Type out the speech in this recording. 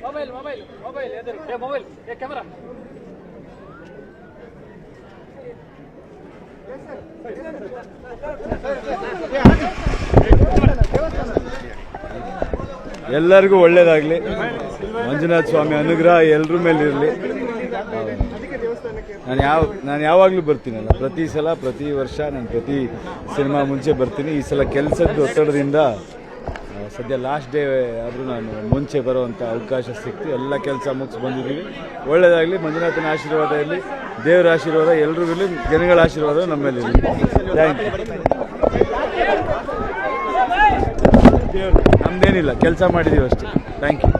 Mobile camera ಎಲ್ಲರಿಗೂ ಒಳ್ಳೇದಾಗಲಿ. ಮಂಜುನಾಥ ಸ್ವಾಮಿ ಅನುಗ್ರಹ ಎಲ್ಲರ ಮೇಲೆ ಇರಲಿ. ನಾನು ಯಾವಾಗಲೂ ಬರ್ತೀನಲ್ಲ, ಪ್ರತಿ ವರ್ಷ ನಾನು ಪ್ರತಿ ಸಿನಿಮಾ ಮುಂಚೆ ಬರ್ತೀನಿ. ಈ ಸಲ ಕೆಲಸದ ಒತ್ತಡದಿಂದ ಸದ್ಯ ಲಾಸ್ಟ್ ಡೇ ಆದರೂ ನಾನು ಮುಂಚೆ ಬರುವಂಥ ಅವಕಾಶ ಸಿಕ್ತು. ಎಲ್ಲ ಕೆಲಸ ಮುಗಿಸಿ ಬಂದಿದ್ದೀವಿ. ಒಳ್ಳೆಯದಾಗಲಿ. ಮಂಜುನಾಥನ ಆಶೀರ್ವಾದ ಇರಲಿ, ದೇವರ ಆಶೀರ್ವಾದ ಎಲ್ಲರಿಗೂ ಇರಲಿ, ಜನಗಳ ಆಶೀರ್ವಾದ ನಮ್ಮ ಮೇಲೆ ಇರಲಿ. Thank you. ನಮ್ದೇನಿಲ್ಲ, ಕೆಲಸ ಮಾಡಿದ್ದೀವಿ ಅಷ್ಟೇ. Thank you.